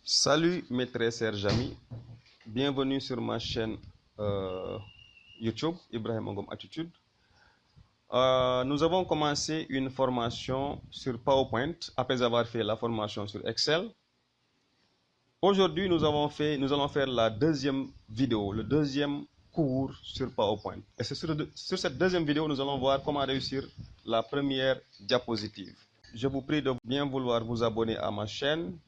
Salut mes très chers amis, bienvenue sur ma chaîne YouTube Ibrahim Ngom Attitude. Nous avons commencé une formation sur PowerPoint après avoir fait la formation sur Excel. Aujourd'hui, nous allons faire la deuxième vidéo, le deuxième cours sur PowerPoint. Et c'est sur cette deuxième vidéo, nous allons voir comment réussir la première diapositive. Je vous prie de bien vouloir vous abonner à ma chaîne,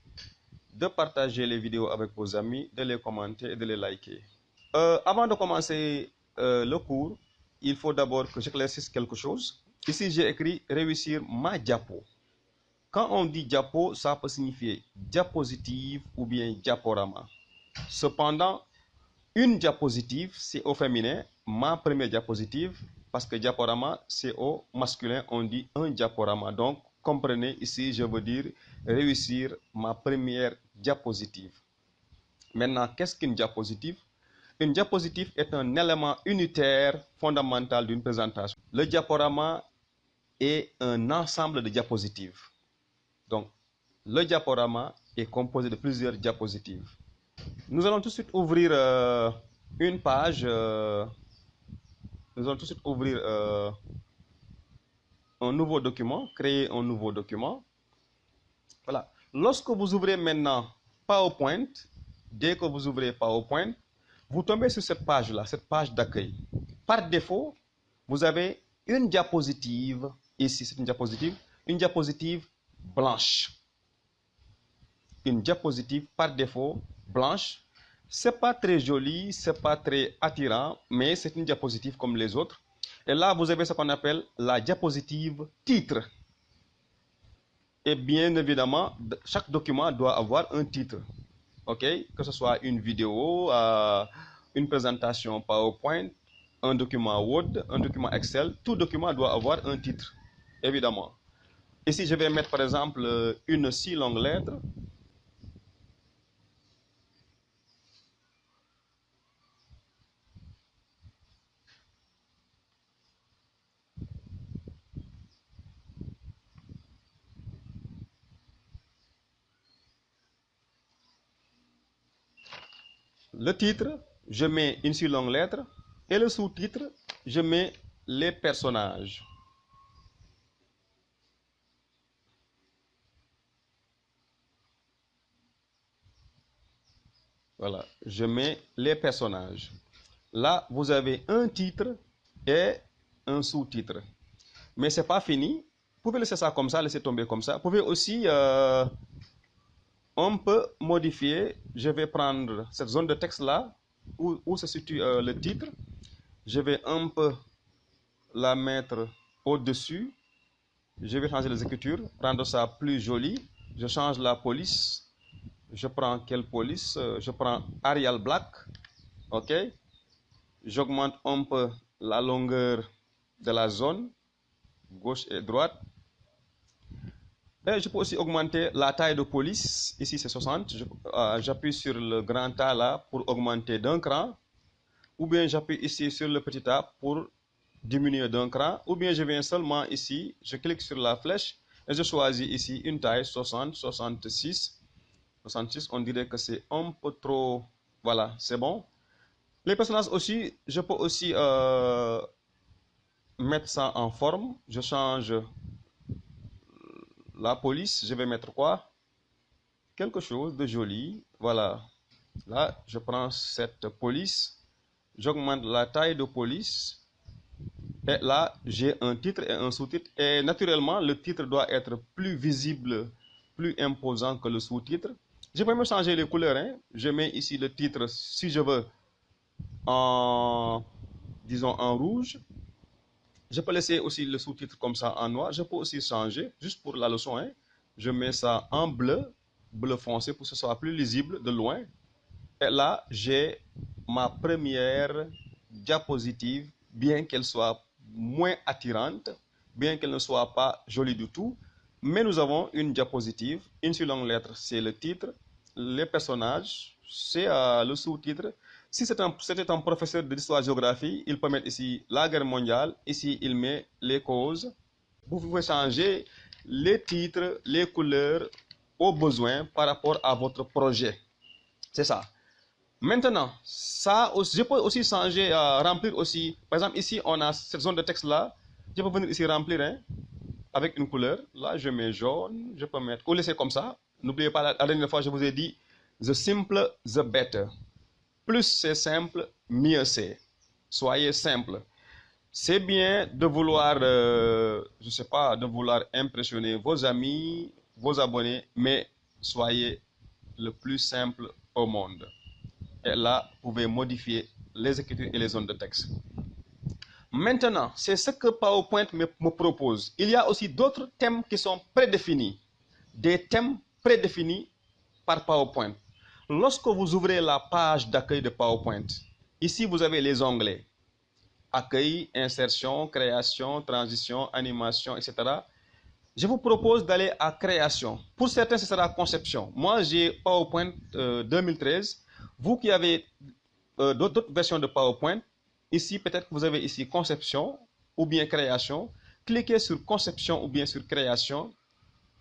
de partager les vidéos avec vos amis, de les commenter et de les liker. Avant de commencer le cours, il faut d'abord que j'éclaircisse quelque chose. Ici, j'ai écrit « réussir ma diapo ». Quand on dit diapo, ça peut signifier diapositive ou bien diaporama. Cependant, une diapositive, c'est au féminin, ma première diapositive, parce que diaporama, c'est au masculin, on dit un diaporama. Donc, comprenez, ici, je veux dire réussir ma première diapositive. Maintenant, qu'est-ce qu'une diapositive? Une diapositive est un élément unitaire fondamental d'une présentation. Le diaporama est un ensemble de diapositives. Donc, le diaporama est composé de plusieurs diapositives. Nous allons tout de suite ouvrir une page. Nous allons tout de suite ouvrir un nouveau document, créer un nouveau document. Voilà. Lorsque vous ouvrez maintenant PowerPoint, dès que vous ouvrez PowerPoint, vous tombez sur cette page-là, cette page d'accueil. Par défaut, vous avez une diapositive, ici c'est une diapositive blanche. Une diapositive par défaut blanche. C'est pas très joli, c'est pas très attirant, mais c'est une diapositive comme les autres. Et là, vous avez ce qu'on appelle la diapositive titre. Et bien évidemment, chaque document doit avoir un titre. OK? Que ce soit une vidéo, une présentation PowerPoint, un document Word, un document Excel, tout document doit avoir un titre, évidemment. Ici, je vais mettre par exemple une si longue lettre. Le titre, je mets une si longue lettre. Et le sous-titre, je mets les personnages. Voilà, je mets les personnages. Là, vous avez un titre et un sous-titre. Mais ce n'est pas fini. Vous pouvez laisser ça comme ça, laisser tomber comme ça. Vous pouvez aussi, on peut modifier. Je vais prendre cette zone de texte-là, où se situe le titre. Je vais un peu la mettre au-dessus. Je vais changer les écritures, rendre ça plus joli. Je change la police. Je prends quelle police? Je prends Arial Black. OK. J'augmente un peu la longueur de la zone, gauche et droite. Et je peux aussi augmenter la taille de police. Ici, c'est 60. J'appuie sur le grand A là pour augmenter d'un cran. Ou bien j'appuie ici sur le petit A pour diminuer d'un cran. Ou bien je viens seulement ici, je clique sur la flèche et je choisis ici une taille 60, 66. 66, on dirait que c'est un peu trop. Voilà, c'est bon. Les personnages aussi, je peux aussi mettre ça en forme. Je change la police. Je vais mettre quoi? Quelque chose de joli. Voilà. Là, je prends cette police. J'augmente la taille de police. Et là, j'ai un titre et un sous-titre. Et naturellement, le titre doit être plus visible, plus imposant que le sous-titre. Je peux même changer les couleurs. Hein. Je mets ici le titre, si je veux, en, disons, en rouge. Je peux laisser aussi le sous-titre comme ça en noir. Je peux aussi changer, juste pour la leçon. Hein. Je mets ça en bleu, bleu foncé, pour que ce soit plus lisible de loin. Et là, j'ai ma première diapositive, bien qu'elle soit moins attirante, bien qu'elle ne soit pas jolie du tout. Mais nous avons une diapositive, une seule longue lettre, c'est le titre, les personnages, c'est le sous-titre. Si c'était un professeur de l'histoire-géographie, il peut mettre ici la guerre mondiale, ici il met les causes. Vous pouvez changer les titres, les couleurs, aux besoins par rapport à votre projet. C'est ça. Maintenant, ça, je peux aussi changer, remplir aussi. Par exemple, ici, on a cette zone de texte-là. Je peux venir ici remplir hein, avec une couleur. Là, je mets jaune. Je peux mettre... Ou laisser comme ça. N'oubliez pas, la dernière fois, je vous ai dit, the simple, the better. Plus c'est simple, mieux c'est. Soyez simple. C'est bien de vouloir, je ne sais pas, de vouloir impressionner vos amis, vos abonnés, mais soyez le plus simple au monde. Et là, vous pouvez modifier les écritures et les zones de texte. Maintenant, c'est ce que PowerPoint me propose. Il y a aussi d'autres thèmes qui sont prédéfinis. Des thèmes prédéfinis par PowerPoint. Lorsque vous ouvrez la page d'accueil de PowerPoint, ici vous avez les onglets. Accueil, insertion, création, transition, animation, etc. Je vous propose d'aller à création. Pour certains, ce sera conception. Moi, j'ai PowerPoint 2013. Vous qui avez d'autres versions de PowerPoint, ici, peut-être que vous avez ici conception ou bien création. Cliquez sur conception ou bien sur création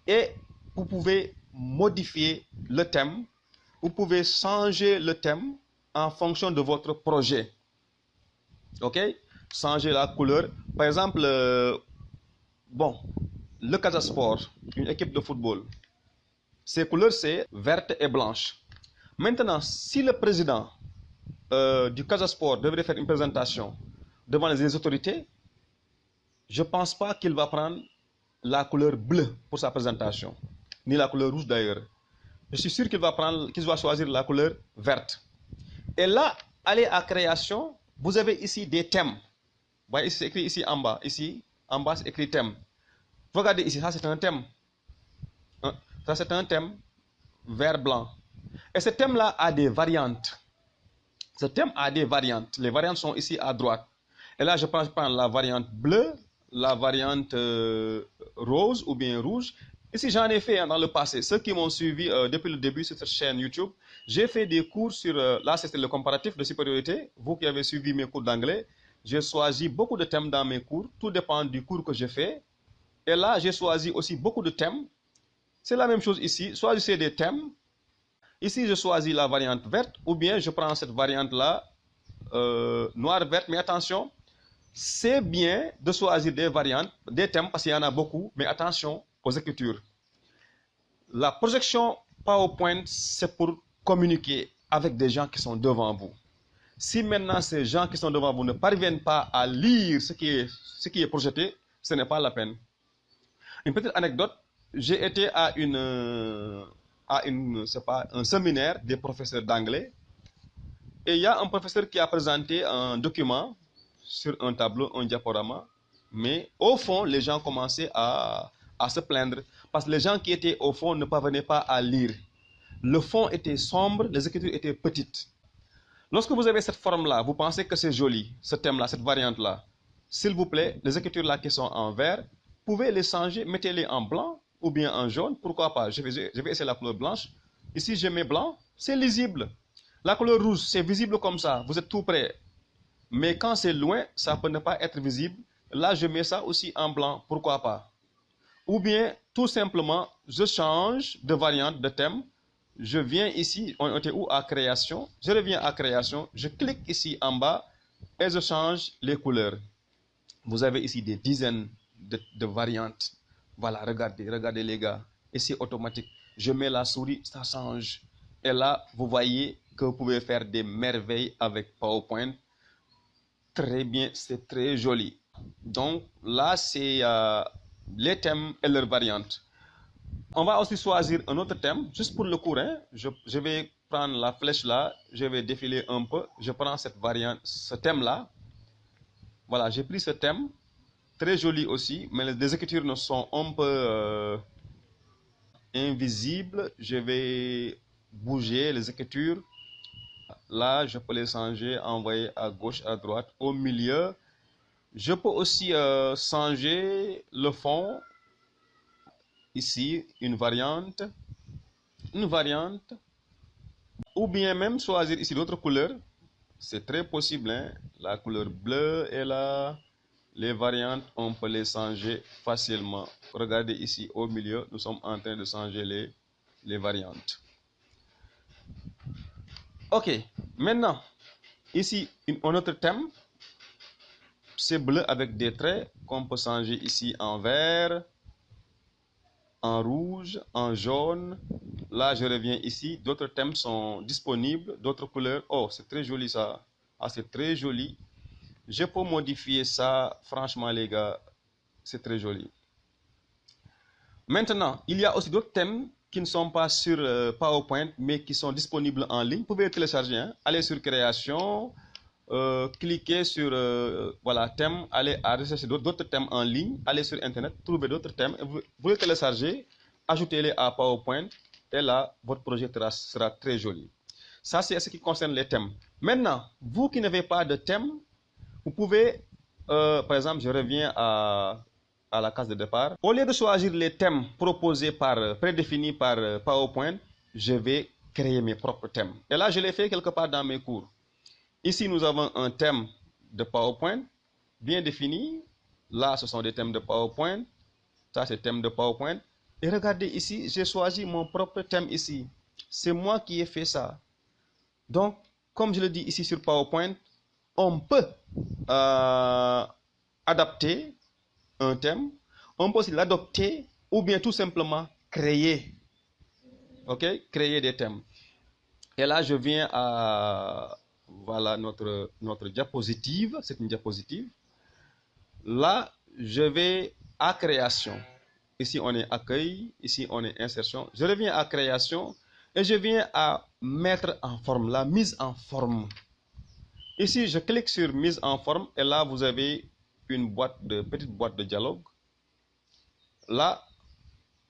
et vous pouvez modifier le thème. Vous pouvez changer le thème en fonction de votre projet. OK? Changer la couleur. Par exemple, bon, le Casa Sport, une équipe de football, ses couleurs c'est verte et blanche. Maintenant, si le président du Casa Sport devrait faire une présentation devant les autorités, je ne pense pas qu'il va prendre la couleur bleue pour sa présentation, ni la couleur rouge d'ailleurs. Je suis sûr qu'il va choisir la couleur verte. Et là, allez à création, vous avez ici des thèmes. Vous voyez, c'est écrit ici en bas. Ici, en bas, c'est écrit thème. Regardez ici, ça c'est un thème. Ça c'est un thème vert-blanc. Et ce thème-là a des variantes. Ce thème a des variantes. Les variantes sont ici à droite. Et là, je prends la variante bleue, la variante rose ou bien rouge. Ici, j'en ai fait dans le passé. Ceux qui m'ont suivi depuis le début sur cette chaîne YouTube, j'ai fait des cours sur... là, c'était le comparatif de supériorité. Vous qui avez suivi mes cours d'anglais, j'ai choisi beaucoup de thèmes dans mes cours. Tout dépend du cours que j'ai fait. Et là, j'ai choisi aussi beaucoup de thèmes. C'est la même chose ici. Choisissez des thèmes. Ici, je choisis la variante verte ou bien je prends cette variante-là, noir-verte. Mais attention, c'est bien de choisir des variantes, des thèmes, parce qu'il y en a beaucoup, mais attention aux écritures. La projection PowerPoint, c'est pour communiquer avec des gens qui sont devant vous. Si maintenant ces gens qui sont devant vous ne parviennent pas à lire ce qui est projeté, ce n'est pas la peine. Une petite anecdote, j'ai été à un séminaire des professeurs d'anglais et il y a un professeur qui a présenté un document sur un tableau, un diaporama, mais au fond, les gens commençaient à se plaindre parce que les gens qui étaient au fond ne parvenaient pas à lire. Le fond était sombre, les écritures étaient petites. Lorsque vous avez cette forme-là, vous pensez que c'est joli, ce thème-là, cette variante-là. S'il vous plaît, les écritures-là qui sont en vert, vous pouvez les changer, mettez-les en blanc ou bien en jaune, pourquoi pas. Je vais essayer la couleur blanche. Ici, je mets blanc, c'est lisible. La couleur rouge, c'est visible comme ça, vous êtes tout près. Mais quand c'est loin, ça peut ne pas être visible. Là, je mets ça aussi en blanc, pourquoi pas. Ou bien, tout simplement, je change de variante, de thème. Je viens ici, on était où? À création. Je reviens à création, je clique ici en bas et je change les couleurs. Vous avez ici des dizaines de variantes. Voilà, regardez les gars. Et c'est automatique. Je mets la souris, ça change. Et là, vous voyez que vous pouvez faire des merveilles avec PowerPoint. Très bien, c'est très joli. Donc là, c'est les thèmes et leurs variantes. On va aussi choisir un autre thème, juste pour le cours. Hein. Je vais prendre la flèche là, je vais défiler un peu. Je prends cette variante, ce thème-là. Voilà, j'ai pris ce thème. Très joli aussi, mais les écritures ne sont un peu invisibles. Je vais bouger les écritures. Là, je peux les changer, envoyer à gauche, à droite, au milieu. Je peux aussi changer le fond. Ici, une variante. Ou bien même choisir ici d'autres couleurs. C'est très possible. Hein? La couleur bleue est là. Les variantes, on peut les changer facilement. Regardez ici au milieu, nous sommes en train de changer les variantes. Ok, maintenant, ici, un autre thème, c'est bleu avec des traits qu'on peut changer ici en vert, en rouge, en jaune. Là, je reviens ici, d'autres thèmes sont disponibles, d'autres couleurs. Oh, c'est très joli ça. Ah, c'est très joli. Je peux modifier ça, franchement les gars, c'est très joli. Maintenant, il y a aussi d'autres thèmes qui ne sont pas sur PowerPoint, mais qui sont disponibles en ligne. Vous pouvez les télécharger, hein? Allez sur création, cliquez sur voilà, thème, allez à rechercher d'autres thèmes en ligne, allez sur Internet, trouvez d'autres thèmes, vous les téléchargez, ajoutez-les à PowerPoint, et là, votre projet sera très joli. Ça, c'est ce qui concerne les thèmes. Maintenant, vous qui n'avez pas de thème, vous pouvez, par exemple, je reviens à la case de départ. Au lieu de choisir les thèmes proposés prédéfinis par PowerPoint, je vais créer mes propres thèmes. Et là, je l'ai fait quelque part dans mes cours. Ici, nous avons un thème de PowerPoint bien défini. Là, ce sont des thèmes de PowerPoint. Ça, c'est thème de PowerPoint. Et regardez ici, j'ai choisi mon propre thème ici. C'est moi qui ai fait ça. Donc, comme je le dis ici sur PowerPoint, on peut adapter un thème, on peut aussi l'adopter ou bien tout simplement créer. Ok? Créer des thèmes. Et là, je viens à voilà notre diapositive. C'est une diapositive. Là, je vais à création. Ici, on est accueil. Ici, on est insertion. Je reviens à création et je viens à mettre en forme, la mise en forme. Ici, je clique sur mise en forme et là, vous avez une petite boîte de dialogue. Là,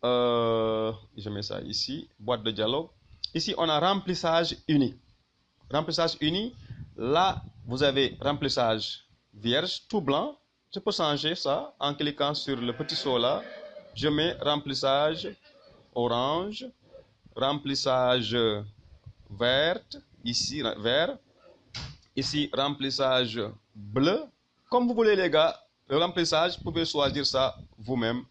je mets ça ici, boîte de dialogue. Ici, on a remplissage uni. Remplissage uni, là, vous avez remplissage vierge, tout blanc. Je peux changer ça en cliquant sur le petit saut là. Je mets remplissage orange, remplissage verte, ici vert. Ici, remplissage bleu. Comme vous voulez les gars, le remplissage, vous pouvez choisir ça vous-même.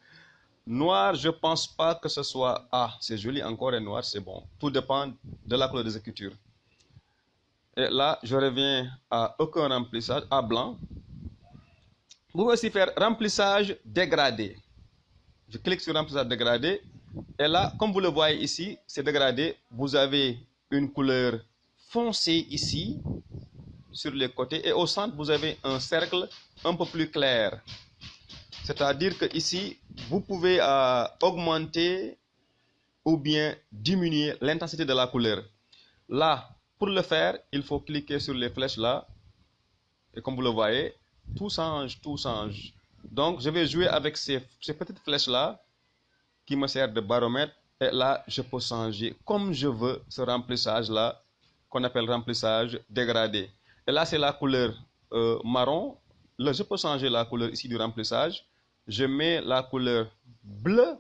Noir, je ne pense pas que ce soit... Ah, c'est joli encore et noir, c'est bon. Tout dépend de la couleur des écritures. Et là, je reviens à aucun remplissage, à blanc. Vous pouvez aussi faire remplissage dégradé. Je clique sur remplissage dégradé. Et là, comme vous le voyez ici, c'est dégradé. Vous avez une couleur foncée ici, sur les côtés. Et au centre, vous avez un cercle un peu plus clair. C'est-à-dire que ici, vous pouvez augmenter ou bien diminuer l'intensité de la couleur. Là, pour le faire, il faut cliquer sur les flèches là. Et comme vous le voyez, tout change, tout change. Donc, je vais jouer avec ces petites flèches là qui me servent de baromètre. Et là, je peux changer comme je veux ce remplissage là qu'on appelle remplissage dégradé. Et là, c'est la couleur marron. Là, je peux changer la couleur ici du remplissage. Je mets la couleur bleue.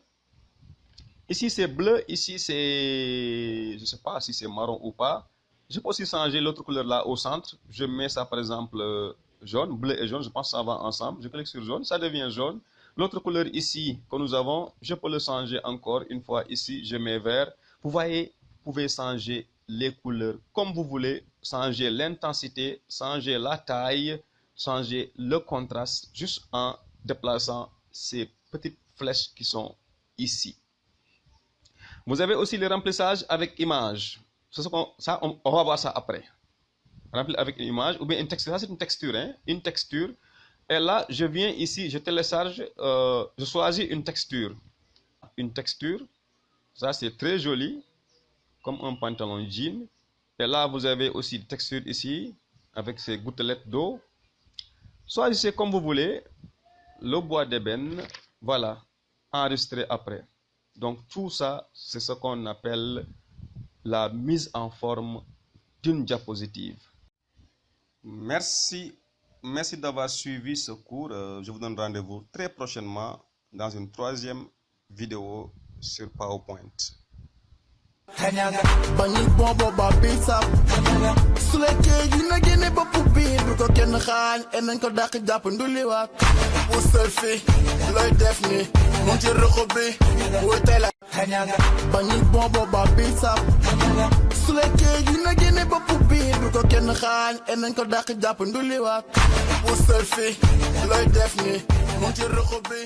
Ici, c'est bleu. Ici, c'est... Je ne sais pas si c'est marron ou pas. Je peux aussi changer l'autre couleur là au centre. Je mets ça, par exemple, jaune. Bleu et jaune, je pense que ça va ensemble. Je clique sur jaune. Ça devient jaune. L'autre couleur ici que nous avons, je peux le changer encore une fois. Ici, je mets vert. Vous voyez, vous pouvez changer les couleurs comme vous voulez. Changer l'intensité, changer la taille, changer le contraste, juste en déplaçant ces petites flèches qui sont ici. Vous avez aussi le remplissage avec image. Ça, on va voir ça après. Remplir avec une image ou bien une texture. Ça, c'est une texture. Hein? Une texture. Et là, je viens ici, je télécharge, je choisis une texture. Une texture. Ça, c'est très joli. Comme un pantalon jean. Et là, vous avez aussi une texture ici avec ces gouttelettes d'eau. Choisissez comme vous voulez. Le bois d'ébène, voilà, enregistré après. Donc tout ça, c'est ce qu'on appelle la mise en forme d'une diapositive. Merci d'avoir suivi ce cours. Je vous donne rendez-vous très prochainement dans une troisième vidéo sur PowerPoint. Banyi bobo ba pizza Suleke gina gene bopu biir bu ko kenn xaañ en nañ ko dàq jàpp ndulli waat bu selfie looy def ni mu ci ruxu bi wuy tey la bañul bonbo ba bi sap su lekkee dina génne bopp bi du ko kenn xaañ enañ ko dàq jàpp nduliwaat bu selfie looy def ni mu ci ruxu bi